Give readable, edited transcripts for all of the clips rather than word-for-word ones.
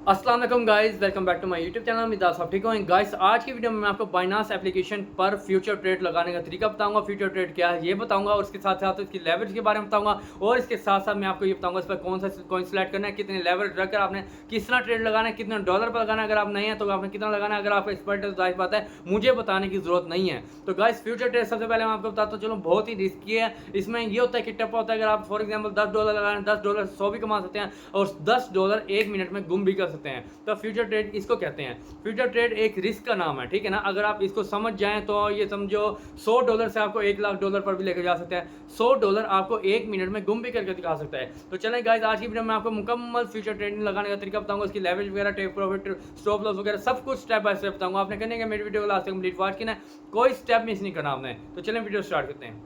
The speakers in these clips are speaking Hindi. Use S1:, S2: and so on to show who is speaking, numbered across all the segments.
S1: अस्सलाम वालेकुम guys, welcome back to my YouTube channel. उम्मीद आप सब ठीक होंगे। गाइस आज की वीडियो में मैं आपको बाइनांस एप्लीकेशन पर फ्यूचर ट्रेड लगाने का तरीका बताऊंगा। फ्यूचर ट्रेड क्या है ये बताऊंगा और इसके साथ साथ इसकी लेवरेज के बारे में बताऊंगा और इसके साथ साथ मैं आपको ये बताऊंगा इस पर कौन सा कॉइन सेलेक्ट करना है, कितने लेवरेज रखकर आपने कितना ट्रेड लगाना है, कितने डॉलर पर लगाना है। अगर आप नहीं है तो आपने कितना लगाना है। अगर आप एक्सपर्ट है तो जाहिर बात है मुझे बताने की जरूरत नहीं है। तो गाइस फ्यूचर ट्रेड सबसे पहले मैं आपको बताता हूँ, चलो बहुत ही रिस्की है। इसमें ये होता है कि टप्पा होता है। अगर आप फॉर एग्जाम्पल $10 लगाना है, $10 100 भी कमा सकते हैं और $10 1 मिनट में गुम भी कर सकते हैं। तो फ्यूचर ट्रेड इसको कहते हैं। फ्यूचर ट्रेड एक रिस्क का नाम है, ठीक है ना। अगर आप इसको समझ जाएं तो ये समझो $100 से आपको $1,00,000 पर भी लेकर जा सकते हैं। $100 आपको 1 मिनट में गुम भी करके दिखा सकता है। तो चलें गाइस, आज की वीडियो में आपको मुकम्मल फ्यूचर ट्रेडिंग लगाने का तरीका बताऊंगा, उसकी लेवरेज वगैरह, टेक प्रॉफिट, स्टॉप लॉस वगैरह सब कुछ स्टेप बाय स्टेप बताऊंगा। आपने करने का मेरी वीडियो को लास्ट तक कंप्लीट वॉच करना है, कोई स्टेप मिस नहीं करना आपने। तो चलें वीडियो स्टार्ट करते हैं।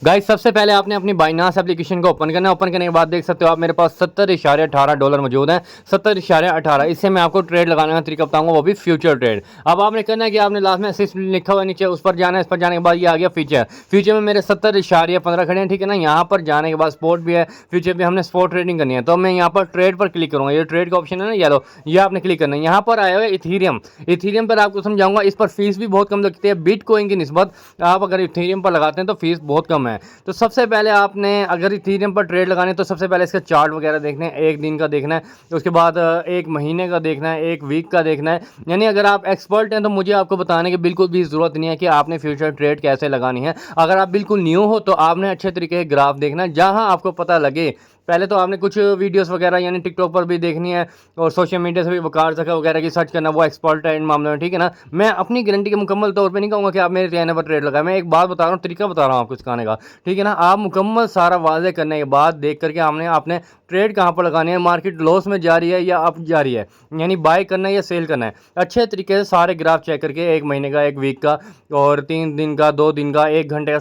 S2: गाइस सबसे पहले आपने अपनी बाइनांस एप्लीकेशन को ओपन करना है। ओपन करने के बाद देख सकते हो आप मेरे पास $70.18 मौजूद हैं। 70.18 इससे मैं आपको ट्रेड लगाने का तरीका बताऊंगा, वो भी फ्यूचर ट्रेड। अब आपने करना है कि आपने लास्ट में असिस्ट लिखा हुआ नीचे, उस पर जाना है। इस पर जाने के बाद ये आ गया फीचर। फ्यूचर में मेरे 70.15 खड़े हैं, ठीक है ना। यहाँ पर जाने के बाद स्पोर्ट भी है, फ्यूचर भी हमने स्पोर्ट ट्रेडिंग करनी है। तो मैं यहाँ पर ट्रेड पर क्लिक करूँगा। ये ट्रेड का ऑप्शन है ना येलो, ये आपने क्लिक करना है। यहाँ पर आया हुआ है इथीरियम। इथीरियम पर आपको समझाऊंगा, इस पर फीस भी बहुत कम लगती है बिटकॉइन की निस्बत। आप अगर इथीरियम पर लगाते हैं तो फीस बहुत कम है। तो सबसे पहले आपने अगर इथीरियम पर ट्रेड लगाने तो सबसे पहले इसका चार्ट वगैरह देखना है। एक दिन का देखना है, उसके बाद एक महीने का देखना है, एक वीक का देखना है। यानी अगर आप एक्सपर्ट हैं तो मुझे आपको बताने की बिल्कुल भी ज़रूरत नहीं है कि आपने फ्यूचर ट्रेड कैसे लगानी है। अगर आप बिल्कुल न्यू हो तो आपने अच्छे तरीके से ग्राफ देखना है, जहां आपको पता लगे। पहले तो आपने कुछ वीडियोस वगैरह यानी टिकटॉक पर भी देखनी है और सोशल मीडिया से भी वकार सका वगैरह की सर्च करना, वो एक्सपर्ट है इन मामलों में, ठीक है ना। मैं अपनी गारंटी के मुकम्मल तौर पे नहीं कहूँगा कि आप मेरे कहने पर ट्रेड लगाएं। मैं एक बात बता रहा हूँ, तरीका बता रहा हूँ आपको सिखाने का, ठीक है ना। आप मुकम्मल सारा वाजे करने के बाद देख करके हमने आपने ट्रेड कहाँ पर लगानी है, मार्केट लॉस में जा रही है या अप जा रही है, यानी बाय करना है या सेल करना है। अच्छे तरीके से सारे ग्राफ चेक करके, एक महीने का, एक वीक का और 3 दिन का, 2 दिन का, 1 घंटे का,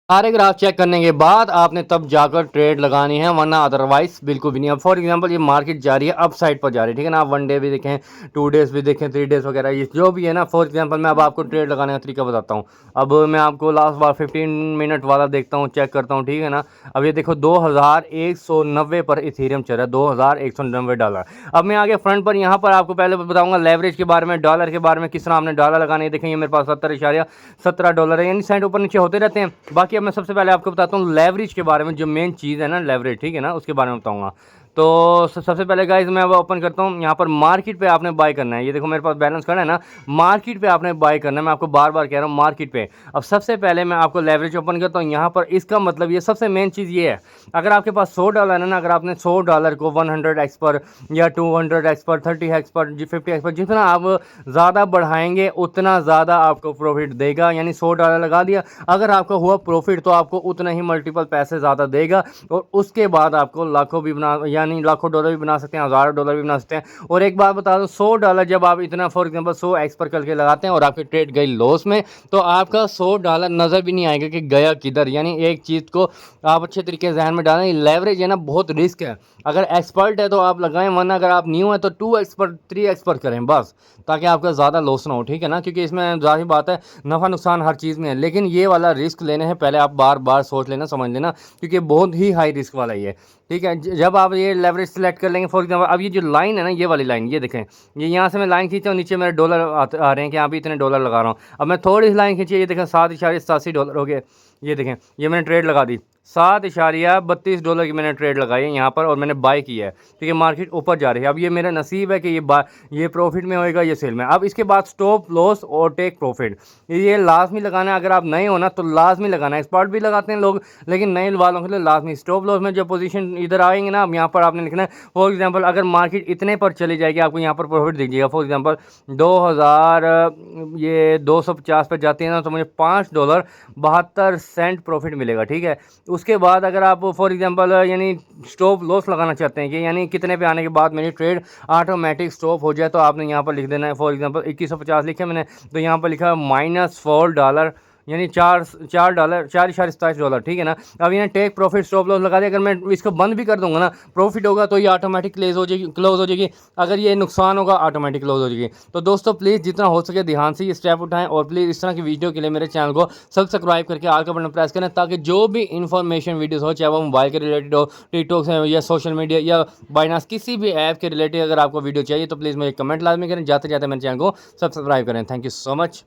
S2: सारे ग्राफ चेक करने के बाद आपने तब जाकर ट्रेड लगानी है, वरना अदरवाइज बिल्कुल भी नहीं। अब फॉर एग्जांपल ये मार्केट जा रही है अप साइड पर जा रही है, ठीक है ना। आप 1 डे भी देखें, 2 डेज भी देखें, 3 डेज वगैरह, ये जो भी है ना। फॉर एग्जांपल मैं अब आपको ट्रेड लगाने का तरीका बताता हूँ। अब मैं आपको लास्ट बार 15 मिनट वाला देखता हूँ, चेक करता हूँ, ठीक है ना। अब ये देखो 2190 पर इथेरियम चल रहा है, $2190। अब मैं आगे फ्रंट पर यहाँ पर आपको पहले बताऊँगा लेवरेज के बारे में, डॉलर के बारे में, किस तरह आपने डॉलर लगाने हैं। देखें ये मेरे पास $70.17 है, यानी सेंट ऊपर नीचे होते रहते हैं। बाकी अब मैं सबसे पहले आपको बताता हूँ लेवरेज के बारे में, जो मेन चीज़ है ना लेवरेज, ठीक है ना, उसके बारे में बताऊँगा। तो सबसे पहले गाइज मैं अब ओपन करता हूँ। यहाँ पर मार्केट पे आपने बाय करना है। ये देखो मेरे पास बैलेंस खड़ा है ना, मार्केट पे आपने बाय करना है। मैं आपको बार बार कह रहा हूँ मार्केट पे। अब सबसे पहले मैं आपको लेवरेज ओपन करता हूँ। यहाँ पर इसका मतलब ये सबसे मेन चीज़ ये है, अगर आपके पास $100 है ना, अगर आपने $100 को 100x पर या 200x पर, 30x पर, 50x पर, जितना आप ज़्यादा बढ़ाएंगे उतना ज़्यादा आपको प्रॉफिट देगा। यानी $100 लगा दिया, अगर आपका हुआ प्रॉफिट तो आपको उतना ही मल्टीपल पैसे ज़्यादा देगा और उसके बाद आपको लाखों भी बना, यानी लाखों डॉलर भी बना सकते हैं, हज़ारों डॉलर भी बना सकते हैं। और एक बात बता दो, $100 जब आप इतना फॉर एग्जांपल 100x पर करके लगाते हैं और आपकी ट्रेड गई लॉस में, तो आपका $100 नज़र भी नहीं आएगा कि गया किधर। यानी एक चीज़ को आप अच्छे तरीके से ध्यान में डालें, लेवरेज है ना बहुत रिस्क है। अगर एक्सपर्ट है तो आप लगाएं, वरना अगर आप न्यू है तो 2x पर, 3x पर करें बस, ताकि आपका ज़्यादा लॉस ना हो, ठीक है ना। क्योंकि इसमें जाहिर बात है नफ़ा नुकसान हर चीज़ में है, लेकिन ये वाला रिस्क लेने हैं पहले आप बार बार सोच लेना, समझ लेना, क्योंकि बहुत ही हाई रिस्क वाला ये, ठीक है। जब आप ये लेवरेज सेलेक्ट कर लेंगे, फॉर एग्जांपल अब ये जो लाइन है ना, ये वाली लाइन, ये देखें, ये यहाँ से मैं लाइन खींचा हूँ, नीचे मेरे डॉलर आ रहे हैं कि यहाँ भी इतने डॉलर लगा रहा हूँ। अब मैं थोड़ी सी लाइन खींची, ये देखें $7.87 हो गए। ये देखें ये मैंने ट्रेड लगा दी, $7.32 की मैंने ट्रेड लगाई है यहाँ पर और मैंने बाय किया है, ठीक है। मार्केट ऊपर जा रही है। अब ये मेरा नसीब है कि ये प्रॉफिट में होएगा, ये सेल में। अब इसके बाद स्टॉप लॉस और टेक प्रॉफिट, ये लाजमी लगाना है। अगर आप नए हो ना तो लाजमी लगाना है। एक्सपर्ट भी लगाते हैं लोग, लेकिन नए वालों के लिए लाजमी। स्टॉप लॉस में जो पोजीशन इधर आएंगे ना, अब यहाँ पर आपने लिखना है फॉर एग्जांपल अगर मार्केट इतने पर चली जाएगी, आपको यहाँ पर प्रॉफिट दीजिएगा। फॉर एग्जांपल 2,250 पर जाती है ना, तो मुझे $5.72 प्रॉफिट मिलेगा, ठीक है। उसके बाद अगर आप फॉर एग्जांपल यानी स्टॉप लॉस लगाना चाहते हैं कि यानी कितने पे आने के बाद मेरी ट्रेड ऑटोमेटिक स्टॉप हो जाए, तो आपने यहाँ पर लिख देना है फॉर एग्जांपल 2150 लिखा मैंने, तो यहाँ पर लिखा है -$4 यानी $4.27, ठीक है ना। अब यहाँ टेक प्रॉफिट स्टॉप लॉस लगा दिया, अगर मैं इसको बंद भी कर दूंगा ना, प्रॉफिट होगा तो ये ऑटोमेटिक क्लोज हो जाएगी, अगर ये नुकसान होगा ऑटोमेटिक क्लोज हो जाएगी। तो दोस्तों प्लीज़ जितना हो सके ध्यान से ये स्टेप उठाएं, और प्लीज़ इस तरह की वीडियो के लिए मेरे चैनल को सब्सक्राइब करके आल का बटन प्रेस करें, ताकि जो भी इंफॉर्मेशन वीडियोस हो, चाहे वो मोबाइल के रिलेटेड हो, टिकटॉक से या सोशल मीडिया या बाइनांस किसी भी ऐप के रिलेटेड अगर आपको वीडियो चाहिए तो प्लीज़ मुझे कमेंट लाजमी करें, जाते जाते मेरे चैनल को सब्सक्राइब करें। Thank you so much.